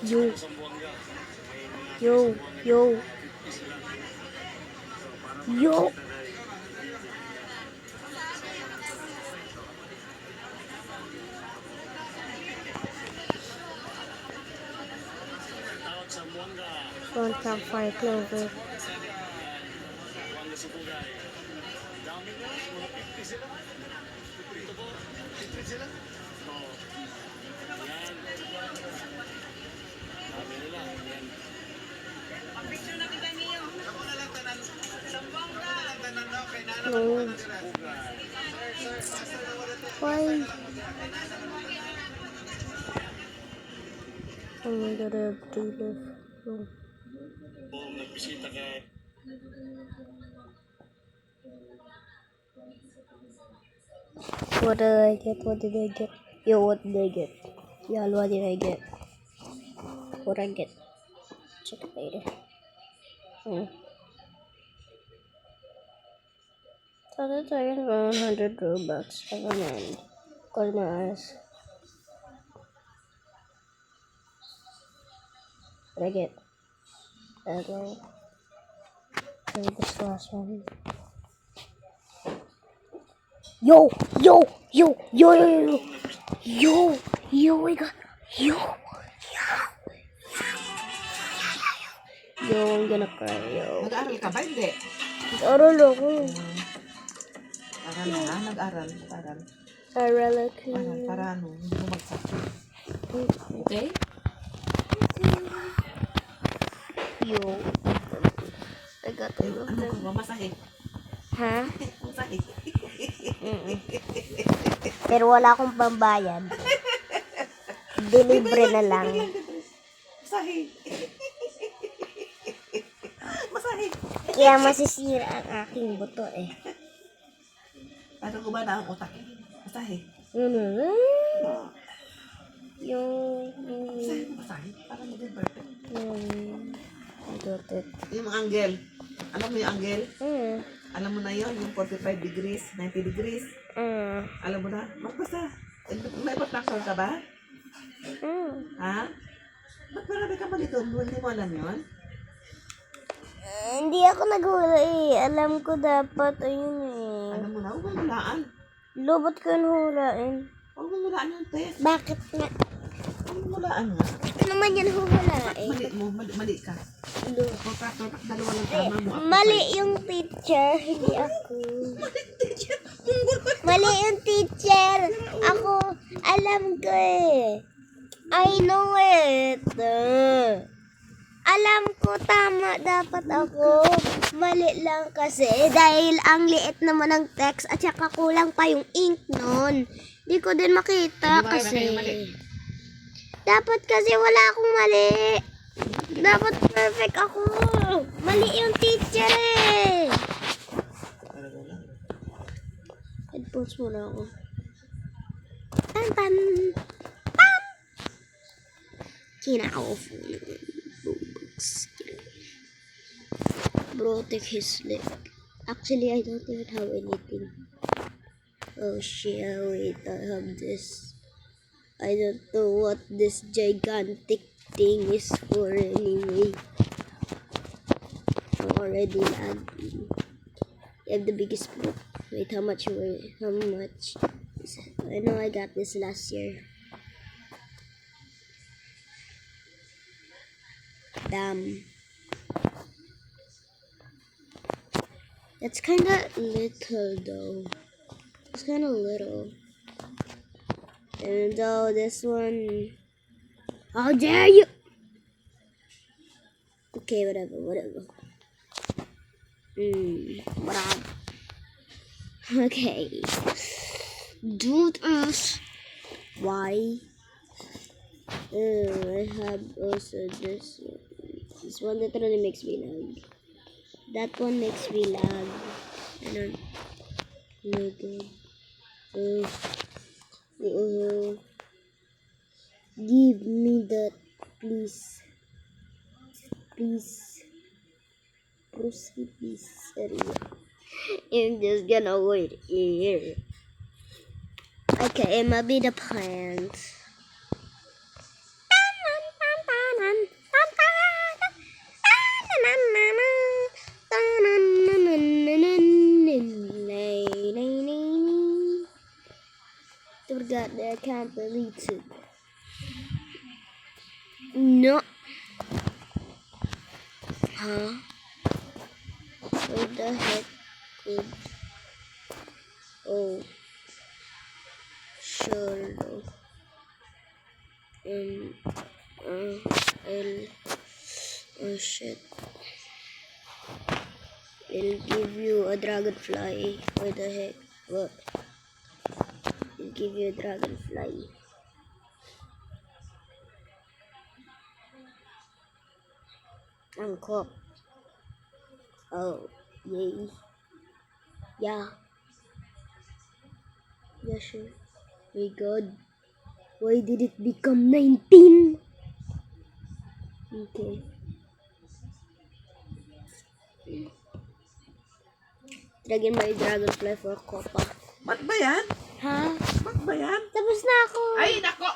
Yo. Yo. Yo. Yo. Front campfire clover. No. Why? Oh my god, I have to live. No. What did I get? What did I get? Yo, what did I get? Yeah, what did I get? What I get? Check it later. So that's like 100 Robux. Never mind. Close my eyes. What I get? I don't know. Maybe this last one. Yo, yo, yo, yo, yo, yo, yo, yo, I got, yo, yo, I'm gonna cry, yo. Nag-aaral ka ba? Hindi. Aral ako. Aral na, nag-aral. Aral. Aral ako. Aral, para ano, hindi bumagsak. Okay? Yo. I got all of Ano them. ko ba? Masahe. Ha? Masahe. Pero wala akong pambayad. Delibre na lang. Masahe. Masahe. Kaya masisira ang aking buto eh. Para gumana ang utak. Masahe. Masahe. Masahe. Para maging perfect. I got it. Yung angle. Alam mo yung angle? Mm. Alam mo na yun? Yung 45 degrees, 90 degrees. Mm. Alam mo na? Basta. May protractor ka ba? Mm. Ha? Ba't marami ka malito? Hindi mo alam yun? Hindi ako naghula eh. Alam ko dapat. Ayun eh. Alam mo na? Huwag mong hulaan. Lobot ko yung hulain. Huwag mong hulaan yung test. Bakit nga? Huwag mong hulaan nga. Ano naman yan hulain? Mali mo. Mali ka. Protractor, dalawa lang tama mo. Mali yung teacher. Hindi ako. Mali yung teacher. Ako. Alam ko eh. I know it. Alam ko tama dapat ako. Mali lang kasi dahil ang liit naman ng text at saka kulang pa yung ink nun. Di ko din makita kasi. Dapat kasi wala akong mali. Dapat perfect ako. Mali yung teacher eh. Headphones muna ako. Pan pan. Pan. Kina-off mo yun. Bro, take his leg. Actually, I don't even have anything. Oh shit, wait, I have this. I don't know what this gigantic thing is for anyway. I'm already lagging. You have the biggest book. Wait, how much? I know I got this last year. Damn. It's kind of little though. It's kind of little. And though this one, how dare you? Okay, whatever. Whatever. Okay. Do this. Why? I have also this one. This one that really makes me lag. That one makes me lag. And then give me that, please. Proceed, please. I'm just gonna wait here. Okay, it might be the plant. forgot that I can't believe it. No. Huh? Where the heck could... Oh. Sure. I'll... Oh shit. I'll give you a dragonfly. Where the heck? What? I'll give you a dragonfly. Angkop. Oh, yay. Yeah. Yeah, sure. My god. Why did it become 19? Okay. Lagyan mo yung dragonfly for Copa. Ba't ba yan? Ha? Ba't ba yan? Tapos na ako. Ay, nako!